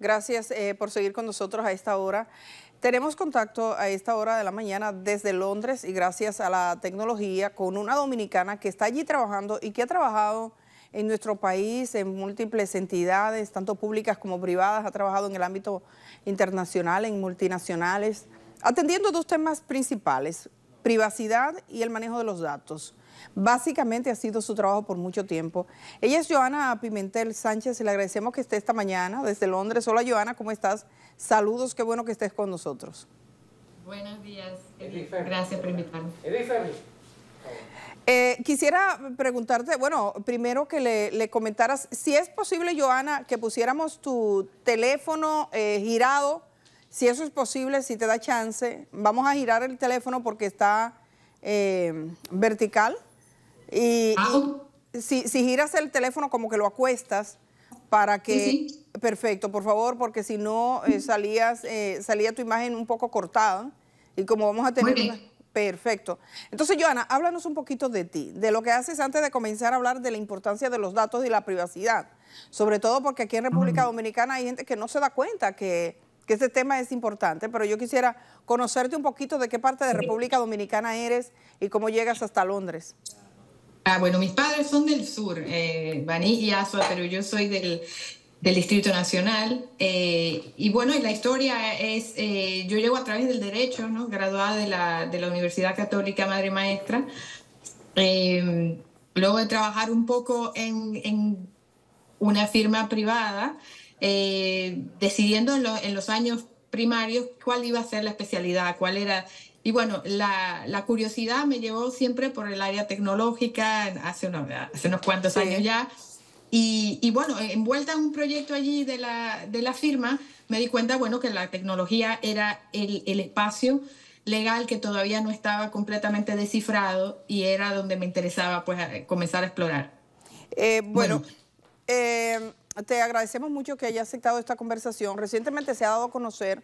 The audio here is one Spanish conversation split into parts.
Gracias por seguir con nosotros a esta hora. Tenemos contacto a esta hora de la mañana desde Londres y gracias a la tecnología con una dominicana que está allí trabajando y que ha trabajado en nuestro país en múltiples entidades, tanto públicas como privadas, ha trabajado en el ámbito internacional, en multinacionales, atendiendo dos temas principales, privacidad y el manejo de los datos. Básicamente ha sido su trabajo por mucho tiempo. Ella es Joana Pimentel Sánchez y le agradecemos que esté esta mañana desde Londres. Hola Joana, ¿cómo estás? Saludos, qué bueno que estés con nosotros. Buenos días, gracias por invitarme. Quisiera preguntarte, bueno, primero que le comentaras, si es posible, Joana, que pusiéramos tu teléfono girado, si eso es posible, si te da chance. Vamos a girar el teléfono porque está vertical. Y si giras el teléfono como que lo acuestas para que... Sí. Perfecto, por favor, porque si no salía tu imagen un poco cortada y como vamos a tener... Perfecto. Entonces, Joana, háblanos un poquito de ti, de lo que haces antes de comenzar a hablar de la importancia de los datos y la privacidad. Sobre todo porque aquí en República Dominicana hay gente que no se da cuenta que este tema es importante, pero yo quisiera conocerte un poquito de qué parte de República Dominicana eres y cómo llegas hasta Londres. Bueno, mis padres son del sur, Baní y Azua, pero yo soy del Distrito Nacional. Y bueno, y la historia es, yo llego a través del derecho, ¿no? Graduada de la Universidad Católica Madre Maestra. Luego de trabajar un poco en una firma privada, decidiendo en los años primarios cuál iba a ser la especialidad, cuál era... Y bueno, la curiosidad me llevó siempre por el área tecnológica hace unos cuantos años ya. Y bueno, envuelta en un proyecto allí de la firma, me di cuenta, bueno, que la tecnología era el espacio legal que todavía no estaba completamente descifrado y era donde me interesaba pues comenzar a explorar. Te agradecemos mucho que hayas aceptado esta conversación. Recientemente se ha dado a conocer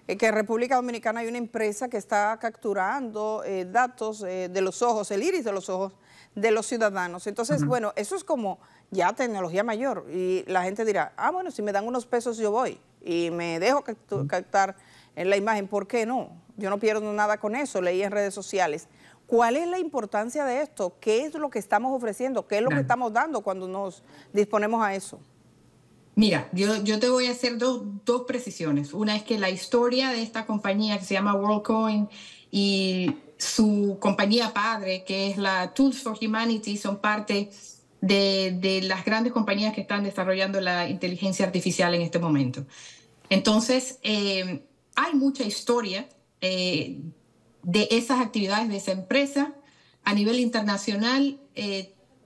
que en República Dominicana hay una empresa que está capturando datos de los ojos, el iris de los ojos de los ciudadanos. Entonces, bueno, eso es como ya tecnología mayor y la gente dirá, bueno, si me dan unos pesos yo voy y me dejo captar en la imagen, ¿por qué no? Yo no pierdo nada con eso, leí en redes sociales. ¿Cuál es la importancia de esto? ¿Qué es lo que estamos ofreciendo? ¿Qué es lo que estamos dando cuando nos disponemos a eso? Mira, yo te voy a hacer dos precisiones. Una es que la historia de esta compañía que se llama WorldCoin y su compañía padre, que es la Tools for Humanity, son parte de las grandes compañías que están desarrollando la inteligencia artificial en este momento. Entonces, hay mucha historia de esas actividades de esa empresa. A nivel internacional,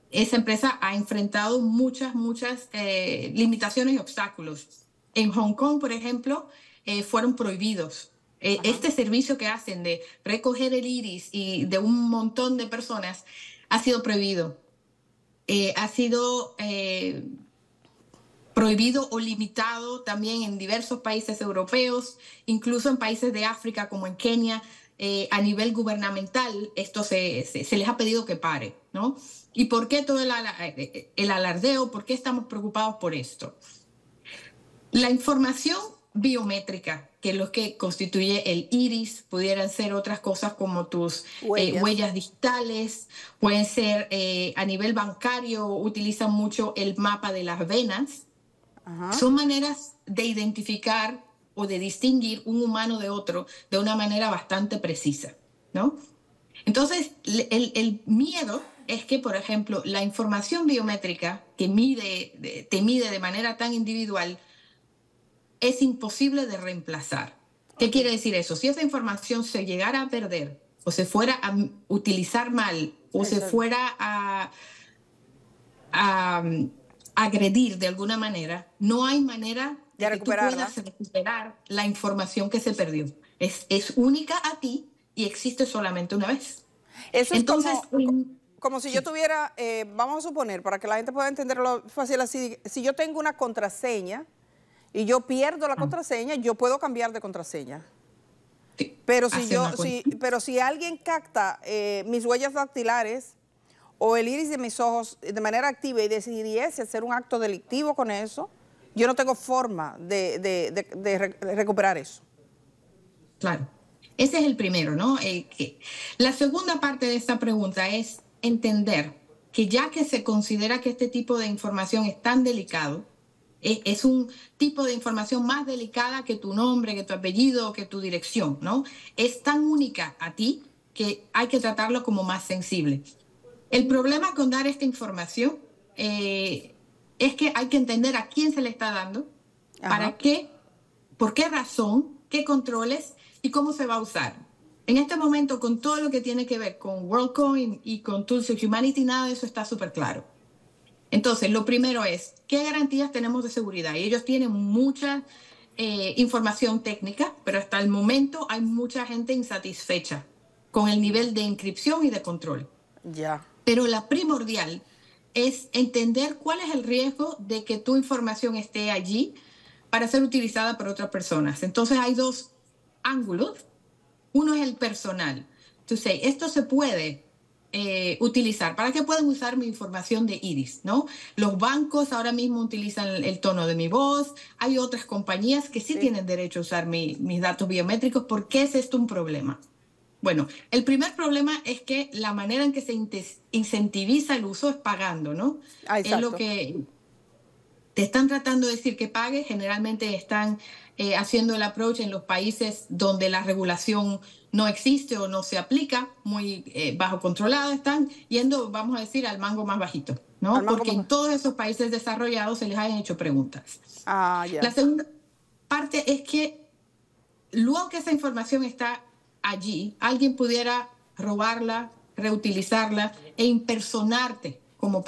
esa empresa ha enfrentado muchas limitaciones y obstáculos. En Hong Kong, por ejemplo, fueron prohibidos. Este servicio que hacen de recoger el iris y de un montón de personas ha sido prohibido. Ha sido prohibido o limitado también en diversos países europeos, incluso en países de África como en Kenia. A nivel gubernamental esto se les ha pedido que pare, ¿no? ¿Y por qué todo el alardeo? ¿Por qué estamos preocupados por esto? La información biométrica, que es lo que constituye el iris, pudieran ser otras cosas como tus huellas digitales, pueden ser a nivel bancario, utilizan mucho el mapa de las venas. Son maneras de identificar o de distinguir un humano de otro de una manera bastante precisa, ¿no? Entonces, el miedo es que, por ejemplo, la información biométrica que te mide de manera tan individual es imposible de reemplazar. ¿Qué quiere decir eso? Si esa información se llegara a perder o se fuera a utilizar mal o se fuera a agredir de alguna manera, no hay manera de que tú puedas recuperar la información que se perdió. Es única a ti y existe solamente una vez. Eso es entonces, como si yo tuviera, vamos a suponer, para que la gente pueda entenderlo fácil así, si yo tengo una contraseña y yo pierdo la contraseña, yo puedo cambiar de contraseña. Sí, pero si alguien capta mis huellas dactilares o el iris de mis ojos de manera activa y decidiese hacer un acto delictivo con eso, yo no tengo forma de recuperar eso. Claro. Ese es el primero, ¿no? La segunda parte de esta pregunta es entender que ya que se considera que este tipo de información es tan delicado, es un tipo de información más delicada que tu nombre, que tu apellido, que tu dirección, ¿no? Es tan única a ti que hay que tratarlo como más sensible. El problema con dar esta información es que hay que entender a quién se le está dando, para qué, por qué razón, qué controles y cómo se va a usar. En este momento, con todo lo que tiene que ver con WorldCoin y con Tools of Humanity, nada de eso está súper claro. Entonces, lo primero es, ¿qué garantías tenemos de seguridad? Y ellos tienen mucha información técnica, pero hasta el momento hay mucha gente insatisfecha con el nivel de inscripción y de control. Ya. Pero la primordial es entender cuál es el riesgo de que tu información esté allí para ser utilizada por otras personas. Entonces, hay dos ángulos. Uno es el personal. Entonces, esto se puede utilizar. ¿Para qué pueden usar mi información de iris? ¿No? Los bancos ahora mismo utilizan el tono de mi voz. Hay otras compañías que sí tienen derecho a usar mis datos biométricos. ¿Por qué es esto un problema? Bueno, el primer problema es que la manera en que se incentiviza el uso es pagando, ¿no? Es lo que te están tratando de decir que pagues. Generalmente están haciendo el approach en los países donde la regulación no existe o no se aplica, muy bajo controlado, están yendo, vamos a decir, al mango más bajito, ¿no? Porque en todos esos países desarrollados se les hayan hecho preguntas. La segunda parte es que luego que esa información está allí, alguien pudiera robarla, reutilizarla e impersonarte como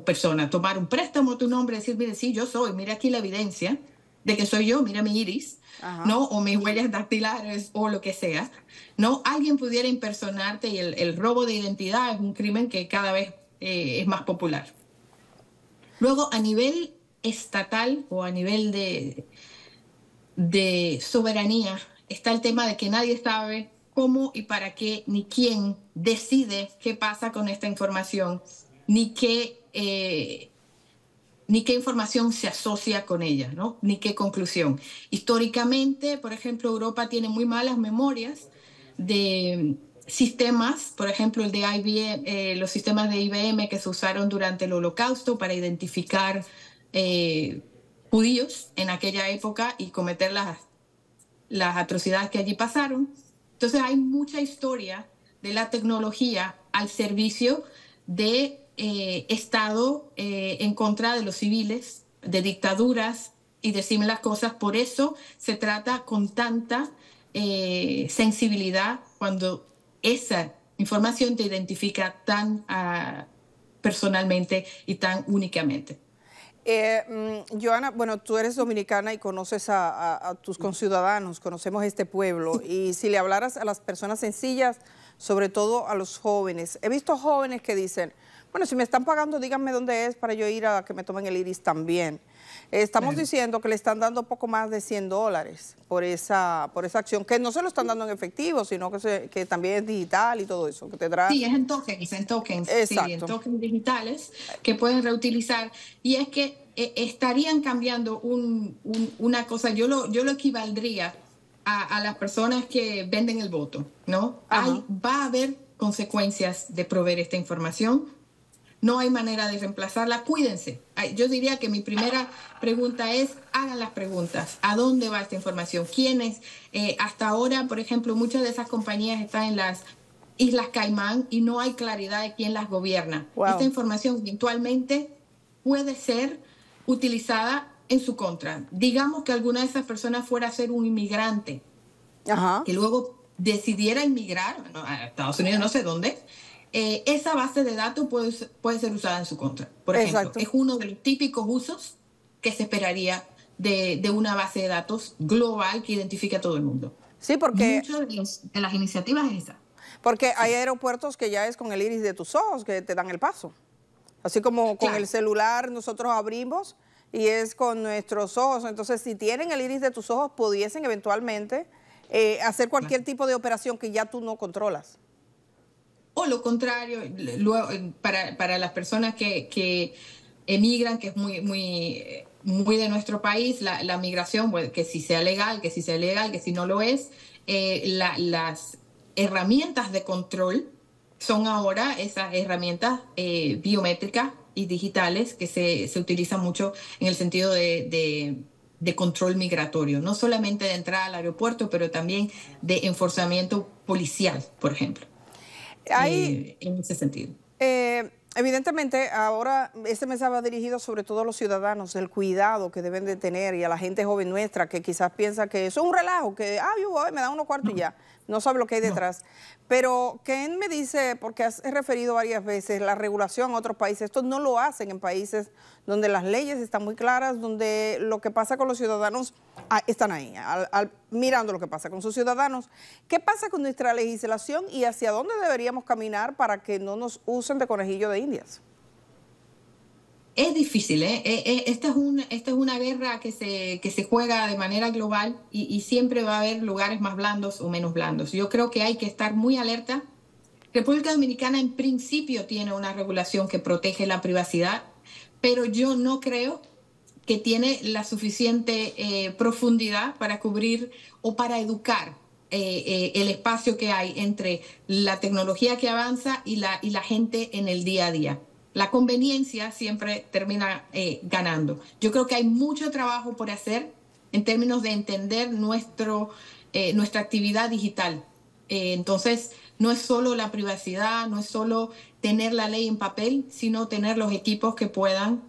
persona, tomar un préstamo a tu nombre, decir, mire, sí, yo soy, mire aquí la evidencia de que soy yo, mira mi iris, ¿no? O mis huellas dactilares o lo que sea, ¿no? Alguien pudiera impersonarte y el robo de identidad es un crimen que cada vez es más popular. Luego, a nivel estatal o a nivel de soberanía, está el tema de que nadie sabe cómo y para qué, ni quién decide qué pasa con esta información, ni qué información se asocia con ella, ¿no? Ni qué conclusión. Históricamente, por ejemplo, Europa tiene muy malas memorias de sistemas, por ejemplo, el de IBM, los sistemas de IBM que se usaron durante el Holocausto para identificar judíos en aquella época y cometer las atrocidades que allí pasaron. Entonces hay mucha historia de la tecnología al servicio de Estado en contra de los civiles, de dictaduras y decirme las cosas. Por eso se trata con tanta sensibilidad cuando esa información te identifica tan personalmente y tan únicamente. Johanna, bueno, tú eres dominicana y conoces a tus conciudadanos, conocemos este pueblo, y si le hablaras a las personas sencillas, sobre todo a los jóvenes, he visto jóvenes que dicen, bueno, si me están pagando, díganme dónde es para yo ir a que me tomen el iris también. Estamos diciendo que le están dando poco más de $100 por esa acción, que no se lo están dando en efectivo, sino que también es digital y todo eso. Que te trae... Sí, es en tokens, sí, en tokens digitales que pueden reutilizar. Y es que estarían cambiando una cosa, yo lo equivaldría a las personas que venden el voto, ¿no? Va a haber consecuencias de proveer esta información. No hay manera de reemplazarla. Cuídense. Yo diría que mi primera pregunta es, hagan las preguntas. ¿A dónde va esta información? ¿Quiénes? Hasta ahora, por ejemplo, muchas de esas compañías están en las Islas Caimán y no hay claridad de quién las gobierna. Esta información eventualmente puede ser utilizada en su contra. Digamos que alguna de esas personas fuera a ser un inmigrante que luego decidiera inmigrar a Estados Unidos, no sé dónde. Esa base de datos puede ser usada en su contra. Por ejemplo, es uno de los típicos usos que se esperaría de una base de datos global que identifique a todo el mundo. Sí, porque... Muchas de las iniciativas es esa. Porque hay aeropuertos que ya es con el iris de tus ojos que te dan el paso. Así como con el celular nosotros abrimos y es con nuestros ojos. Entonces, si tienen el iris de tus ojos, pudiesen eventualmente hacer cualquier tipo de operación que ya tú no controlas. O lo contrario, luego, para las personas que emigran, que es muy muy de nuestro país, la migración, bueno, que si sea legal, que si sea ilegal, que si no lo es, las herramientas de control son ahora esas herramientas biométricas y digitales que se utilizan mucho en el sentido de control migratorio, no solamente de entrada al aeropuerto, pero también de enforzamiento policial, por ejemplo, Hay, en ese sentido. evidentemente, ahora este mensaje va dirigido sobre todo a los ciudadanos, el cuidado que deben de tener y a la gente joven nuestra que quizás piensa que eso es un relajo, que yo voy, me dan unos cuartos y ya, no sabe lo que hay detrás. Pero Ken me dice, porque has referido varias veces, la regulación a otros países, esto no lo hacen en países donde las leyes están muy claras, donde lo que pasa con los ciudadanos están ahí, mirando lo que pasa con sus ciudadanos. ¿Qué pasa con nuestra legislación y hacia dónde deberíamos caminar para que no nos usen de conejillo de indias? Es difícil, ¿eh? Esta es una guerra que se juega de manera global y siempre va a haber lugares más blandos o menos blandos. Yo creo que hay que estar muy alerta. República Dominicana en principio tiene una regulación que protege la privacidad, pero yo no creo que tiene la suficiente profundidad para cubrir o para educar el espacio que hay entre la tecnología que avanza y la gente en el día a día. La conveniencia siempre termina ganando. Yo creo que hay mucho trabajo por hacer en términos de entender nuestra actividad digital. Entonces, no es solo la privacidad, no es solo tener la ley en papel, sino tener los equipos que puedan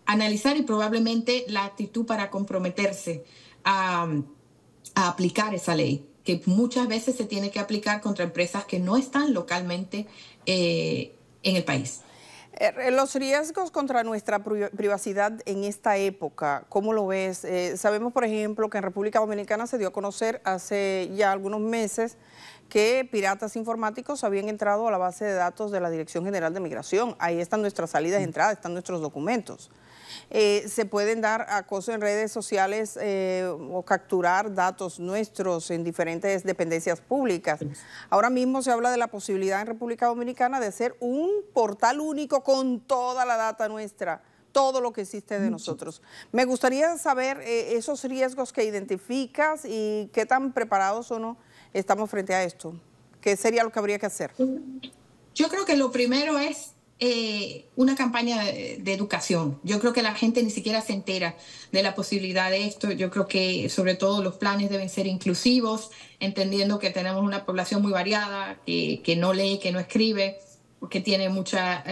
analizar y probablemente la actitud para comprometerse a aplicar esa ley, que muchas veces se tiene que aplicar contra empresas que no están localmente en el país. Los riesgos contra nuestra privacidad en esta época, ¿cómo lo ves? Sabemos, por ejemplo, que en República Dominicana se dio a conocer hace ya algunos meses que piratas informáticos habían entrado a la base de datos de la Dirección General de Migración. Ahí están nuestras salidas de entrada, están nuestros documentos. Se pueden dar acoso en redes sociales o capturar datos nuestros en diferentes dependencias públicas. Ahora mismo se habla de la posibilidad en República Dominicana de hacer un portal único con toda la data nuestra, todo lo que existe de nosotros. Me gustaría saber esos riesgos que identificas y qué tan preparados o no estamos frente a esto. ¿Qué sería lo que habría que hacer? Yo creo que lo primero es una campaña de educación. Yo creo que la gente ni siquiera se entera de la posibilidad de esto. Yo creo que sobre todo los planes deben ser inclusivos, entendiendo que tenemos una población muy variada, que no lee, que no escribe, que tiene mucha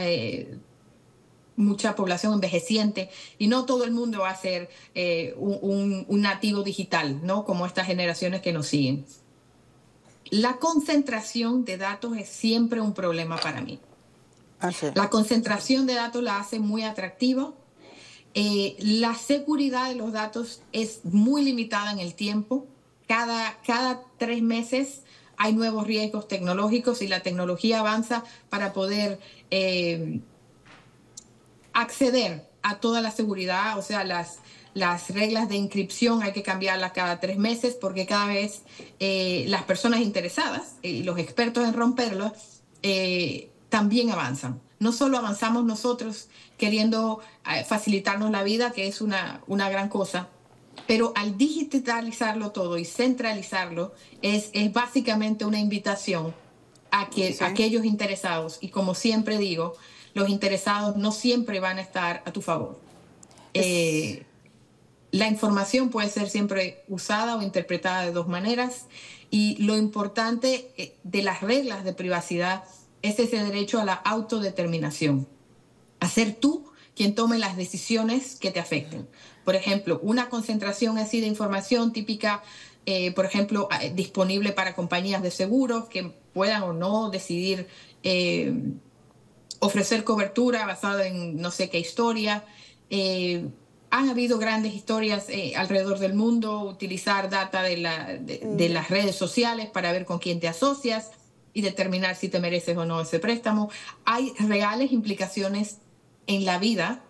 población envejeciente y no todo el mundo va a ser un nativo digital, ¿no? Como estas generaciones que nos siguen. La concentración de datos es siempre un problema para mí. La concentración de datos la hace muy atractiva. La seguridad de los datos es muy limitada en el tiempo. Cada 3 meses hay nuevos riesgos tecnológicos y la tecnología avanza para poder acceder a toda la seguridad. O sea, las reglas de inscripción hay que cambiarlas cada 3 meses porque cada vez las personas interesadas y los expertos en romperlos también avanzan. No solo avanzamos nosotros queriendo facilitarnos la vida, que es una gran cosa, pero al digitalizarlo todo y centralizarlo es básicamente una invitación a que aquellos interesados, y como siempre digo, los interesados no siempre van a estar a tu favor. La información puede ser siempre usada o interpretada de 2 maneras y lo importante de las reglas de privacidad es ese derecho a la autodeterminación, a ser tú quien tome las decisiones que te afecten. Por ejemplo, una concentración así de información típica, por ejemplo, disponible para compañías de seguros que puedan o no decidir ofrecer cobertura basada en no sé qué historia. Han habido grandes historias alrededor del mundo, utilizar data de las redes sociales para ver con quién te asocias y determinar si te mereces o no ese préstamo. Hay reales implicaciones en la vida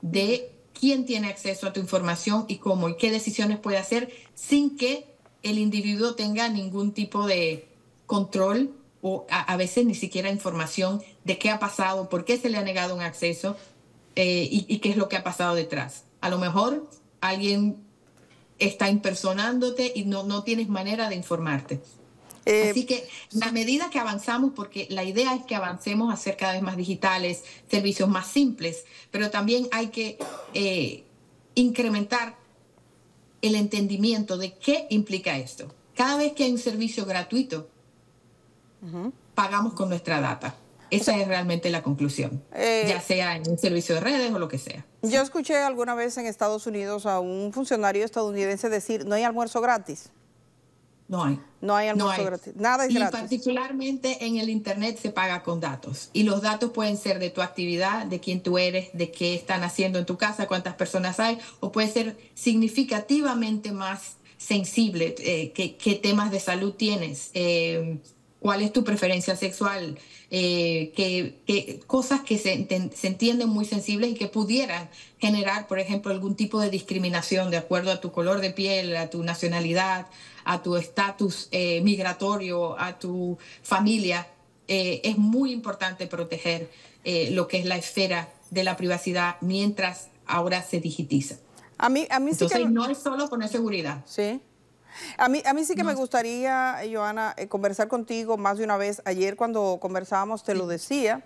de quién tiene acceso a tu información y cómo y qué decisiones puede hacer sin que el individuo tenga ningún tipo de control o a veces ni siquiera información de qué ha pasado, por qué se le ha negado un acceso y qué es lo que ha pasado detrás. A lo mejor alguien está impersonándote y no tienes manera de informarte. Así que a medida que avanzamos, porque la idea es que avancemos a ser cada vez más digitales, servicios más simples, pero también hay que incrementar el entendimiento de qué implica esto. Cada vez que hay un servicio gratuito, pagamos con nuestra data. Esa es realmente la conclusión, ya sea en un servicio de redes o lo que sea. Yo escuché alguna vez en Estados Unidos a un funcionario estadounidense decir, no hay almuerzo gratis. No hay. No hay almuerzo gratis. Nada es gratis. Y particularmente en el Internet se paga con datos. Y los datos pueden ser de tu actividad, de quién tú eres, de qué están haciendo en tu casa, cuántas personas hay, o puede ser significativamente más sensible, qué temas de salud tienes, cuál es tu preferencia sexual, cosas que se entienden muy sensibles y que pudieran generar, por ejemplo, algún tipo de discriminación de acuerdo a tu color de piel, a tu nacionalidad, a tu estatus migratorio, a tu familia. Es muy importante proteger lo que es la esfera de la privacidad mientras ahora se digitiza. Entonces, sí que no es solo poner seguridad. Sí. A mí sí que me gustaría, Johanna, conversar contigo más de una vez. Ayer cuando conversábamos te lo decía,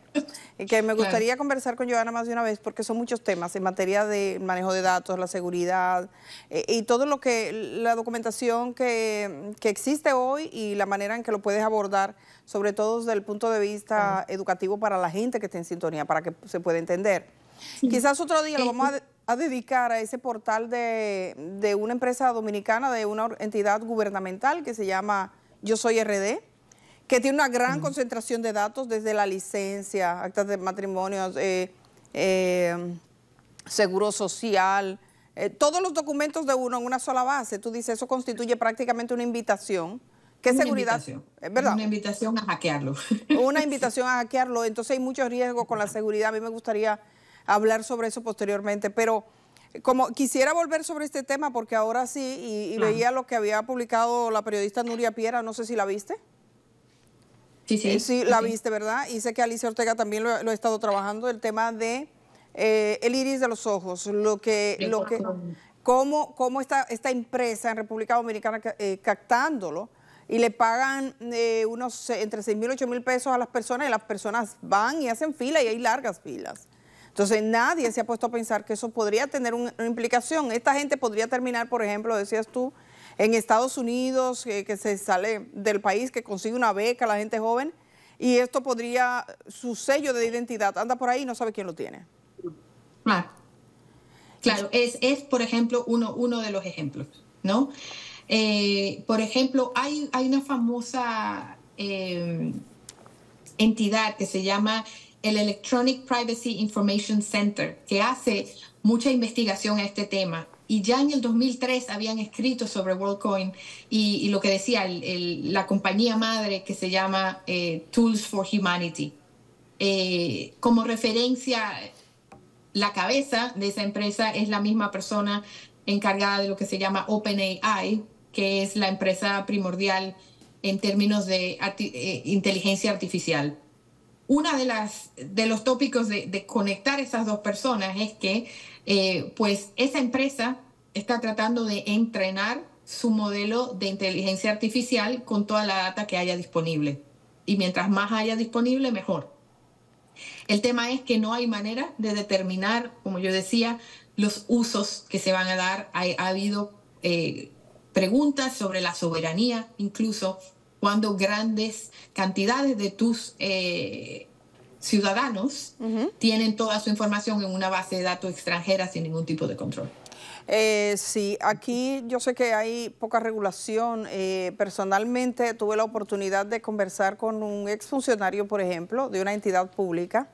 que me gustaría conversar con Johanna más de una vez porque son muchos temas en materia de manejo de datos, la seguridad y todo lo que, la documentación que existe hoy y la manera en que lo puedes abordar, sobre todo desde el punto de vista educativo para la gente que esté en sintonía, para que se pueda entender. Sí. Quizás otro día lo vamos a dedicar a ese portal de una empresa dominicana, de una entidad gubernamental que se llama Yo Soy RD, que tiene una gran concentración de datos desde la licencia, actas de matrimonio, seguro social, todos los documentos de uno en una sola base. Tú dices, eso constituye prácticamente una invitación. ¿Qué seguridad? ¿Verdad? Una invitación a hackearlo. Una invitación a hackearlo. Entonces hay muchos riesgos con la seguridad. A mí me gustaría hablar sobre eso posteriormente, pero como quisiera volver sobre este tema porque ahora sí, y veía lo que había publicado la periodista Nuria Piera, no sé si la viste. Sí, sí, la viste, ¿verdad? Y sé que Alicia Ortega también lo ha estado trabajando, el tema de el iris de los ojos, cómo está esta empresa en República Dominicana captándolo, y le pagan entre 6,000 y 8,000 pesos a las personas, y las personas van y hacen fila y hay largas filas. Entonces nadie se ha puesto a pensar que eso podría tener una implicación. Esta gente podría terminar, por ejemplo, decías tú, en Estados Unidos, que se sale del país, que consigue una beca la gente joven, y esto podría, su sello de identidad, anda por ahí y no sabe quién lo tiene. Claro, es por ejemplo, uno de los ejemplos, ¿no? Por ejemplo, hay una famosa entidad que se llama el Electronic Privacy Information Center, que hace mucha investigación a este tema. Y ya en el 2003 habían escrito sobre WorldCoin y lo que decía la compañía madre que se llama Tools for Humanity. Como referencia, la cabeza de esa empresa es la misma persona encargada de lo que se llama OpenAI, que es la empresa primordial en términos de inteligencia artificial. Una de los tópicos de conectar esas dos personas es que pues esa empresa está tratando de entrenar su modelo de inteligencia artificial con toda la data que haya disponible. Y mientras más haya disponible, mejor. El tema es que no hay manera de determinar, como yo decía, los usos que se van a dar. Ha habido preguntas sobre la soberanía, incluso cuando grandes cantidades de tus ciudadanos tienen toda su información en una base de datos extranjera sin ningún tipo de control. Sí, aquí yo sé que hay poca regulación. Personalmente tuve la oportunidad de conversar con un exfuncionario, por ejemplo, de una entidad pública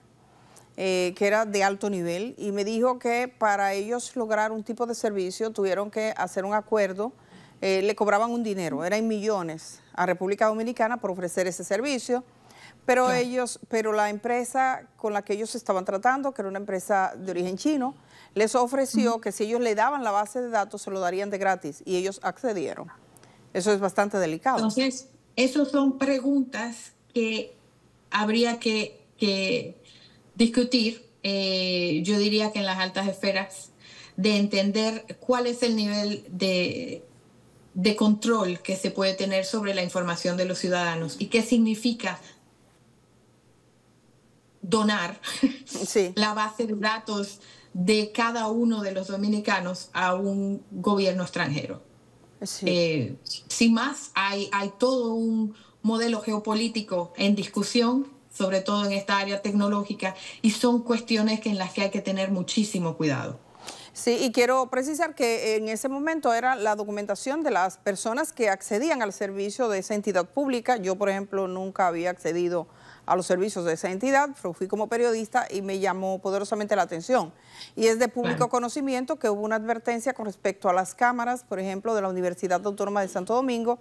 que era de alto nivel, y me dijo que para ellos lograr un tipo de servicio tuvieron que hacer un acuerdo. Le cobraban un dinero, era en millones a República Dominicana por ofrecer ese servicio, pero pero la empresa con la que ellos estaban tratando, que era una empresa de origen chino, les ofreció que si ellos le daban la base de datos se lo darían de gratis, y ellos accedieron. Eso es bastante delicado. Entonces, esas son preguntas que habría que discutir yo diría que en las altas esferas, de entender cuál es el nivel de control que se puede tener sobre la información de los ciudadanos y qué significa donar Sí, la base de datos de cada uno de los dominicanos a un gobierno extranjero. sí. Sin más, hay todo un modelo geopolítico en discusión, sobre todo en esta área tecnológica, y son cuestiones en las que hay que tener muchísimo cuidado. Sí, y quiero precisar que en ese momento era la documentación de las personas que accedían al servicio de esa entidad pública. Yo, por ejemplo, nunca había accedido a los servicios de esa entidad, fui como periodista y me llamó poderosamente la atención. Y es de público Claro. conocimiento que hubo una advertencia con respecto a las cámaras, por ejemplo, de la Universidad Autónoma de Santo Domingo,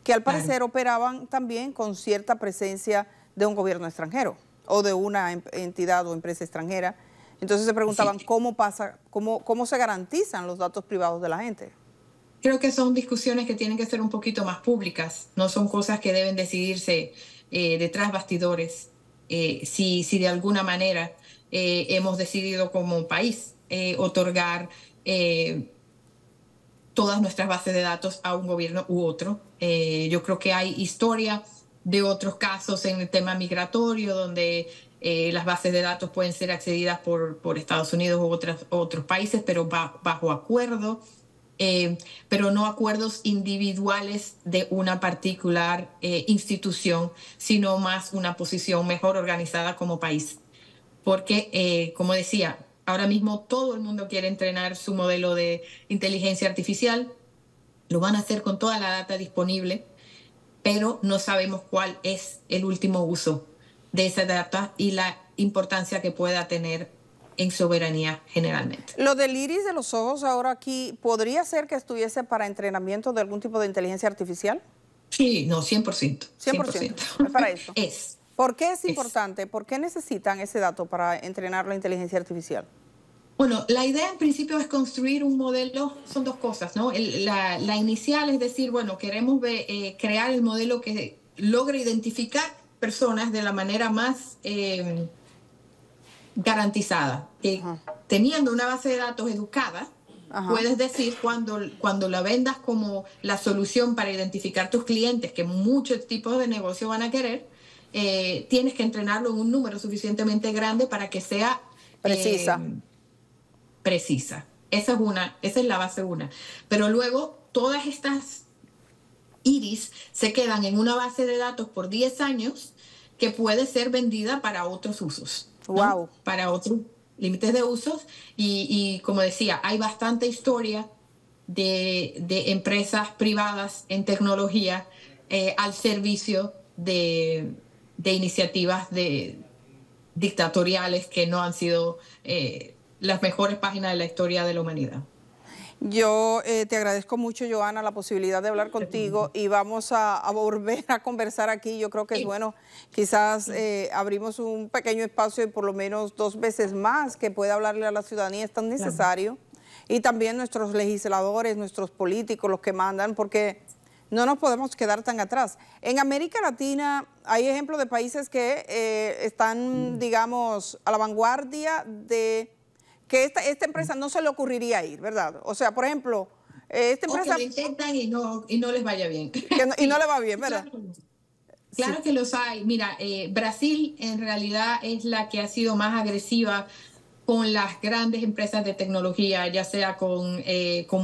que al Claro. parecer operaban también con cierta presencia de un gobierno extranjero o de una entidad o empresa extranjera. Entonces se preguntaban Sí. cómo se garantizan los datos privados de la gente. Creo que son discusiones que tienen que ser un poquito más públicas, no son cosas que deben decidirse detrás bastidores. Si de alguna manera hemos decidido como país otorgar todas nuestras bases de datos a un gobierno u otro. Yo creo que hay historia de otros casos en el tema migratorio donde las bases de datos pueden ser accedidas por Estados Unidos u otros países, pero bajo acuerdo, pero no acuerdos individuales de una particular institución, sino más una posición mejor organizada como país. Porque, como decía, ahora mismo todo el mundo quiere entrenar su modelo de inteligencia artificial, lo van a hacer con toda la data disponible, pero no sabemos cuál es el último uso de esa data y la importancia que pueda tener en soberanía generalmente. Lo del iris de los ojos ahora aquí, ¿podría ser que estuviese para entrenamiento de algún tipo de inteligencia artificial? Sí, no, 100%, 100%, 100%. es para eso. Es, ¿Por qué es es. importante? ¿Por qué necesitan ese dato para entrenar la inteligencia artificial? Bueno, la idea en principio es construir un modelo, son dos cosas, ¿no? La inicial es decir, bueno, queremos crear el modelo que logre identificar personas de la manera más garantizada. Ajá, Teniendo una base de datos educada, ajá. puedes decir cuando la vendas como la solución para identificar tus clientes, que muchos tipos de negocio van a querer, tienes que entrenarlo en un número suficientemente grande para que sea Precisa. precisa. Esa es la base una. Pero luego todas estas iris se quedan en una base de datos por 10 años que puede ser vendida para otros usos, ¿no? Wow. Para otros límites de usos. Y como decía, hay bastante historia de empresas privadas en tecnología al servicio de iniciativas dictatoriales que no han sido las mejores páginas de la historia de la humanidad. Yo te agradezco mucho, Joana, la posibilidad de hablar contigo y vamos a volver a conversar aquí. Yo creo que es bueno, quizás abrimos un pequeño espacio y por lo menos 2 veces más que pueda hablarle a la ciudadanía, es tan necesario. Y también nuestros legisladores, nuestros políticos, los que mandan, porque no nos podemos quedar tan atrás. En América Latina hay ejemplos de países que están, digamos, a la vanguardia de que esta empresa no se le ocurriría ir, ¿verdad? O sea, por ejemplo, esta O que empresa lo intentan y no les vaya bien. y no le va bien, ¿verdad? Claro, Sí. claro que los hay. Mira, Brasil en realidad es la que ha sido más agresiva con las grandes empresas de tecnología, ya sea con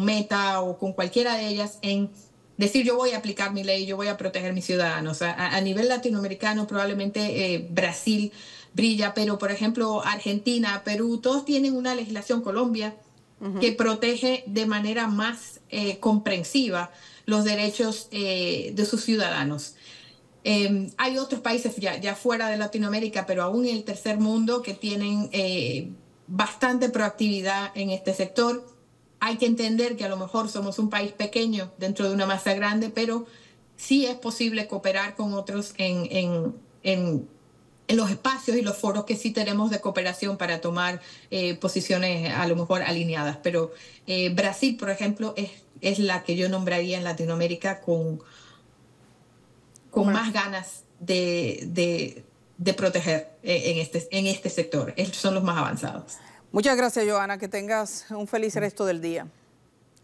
Meta o con cualquiera de ellas, en decir yo voy a aplicar mi ley, yo voy a proteger a mis ciudadanos. A nivel latinoamericano probablemente Brasil brilla, pero por ejemplo Argentina, Perú, todos tienen una legislación, Colombia, que protege de manera más comprensiva los derechos de sus ciudadanos. Hay otros países ya fuera de Latinoamérica, pero aún en el tercer mundo, que tienen bastante proactividad en este sector. Hay que entender que a lo mejor somos un país pequeño dentro de una masa grande, pero sí es posible cooperar con otros en los espacios y los foros que sí tenemos de cooperación para tomar posiciones a lo mejor alineadas. Pero Brasil, por ejemplo, es la que yo nombraría en Latinoamérica con más ganas de de proteger en este sector. Estos son los más avanzados. Muchas gracias, Johanna. Que tengas un feliz resto del día.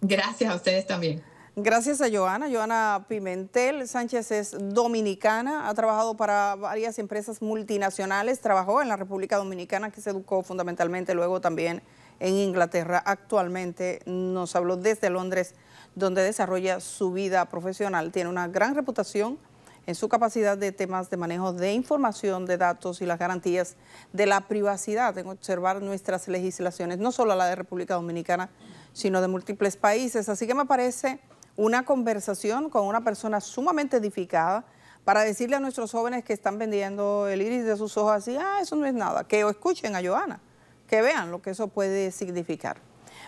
Gracias a ustedes también. Gracias a Johanna. Johanna Pimentel Sánchez es dominicana, ha trabajado para varias empresas multinacionales, trabajó en la República Dominicana, que se educó fundamentalmente, luego también en Inglaterra. Actualmente nos habló desde Londres, donde desarrolla su vida profesional. Tiene una gran reputación en su capacidad de temas de manejo de información, de datos y las garantías de la privacidad, en observar nuestras legislaciones, no solo la de República Dominicana, sino de múltiples países. Así que me parece una conversación con una persona sumamente edificada para decirle a nuestros jóvenes que están vendiendo el iris de sus ojos así, eso no es nada, que escuchen a Johanna, que vean lo que eso puede significar.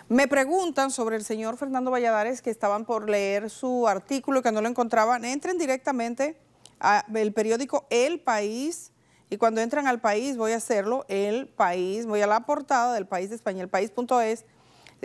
Me preguntan sobre el señor Fernando Valladares, que estaban por leer su artículo y que no lo encontraban. Entren directamente al periódico El País, y cuando entran al País, voy a hacerlo, El País, voy a la portada del País de España, elpaís.es.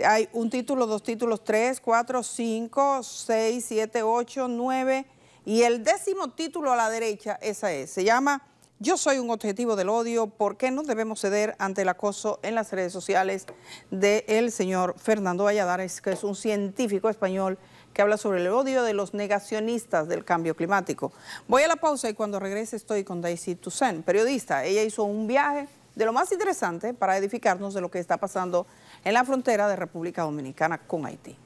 Hay un título, dos títulos, 3, 4, 5, 6, 7, 8, 9 y el 10º título a la derecha, esa es. Se llama Yo soy un objetivo del odio, ¿por qué no debemos ceder ante el acoso en las redes sociales? Del señor Fernando Valladares, que es un científico español que habla sobre el odio de los negacionistas del cambio climático. Voy a la pausa y cuando regrese estoy con Daisy Toussaint, periodista. Ella hizo un viaje de lo más interesante para edificarnos de lo que está pasando en la frontera de República Dominicana con Haití.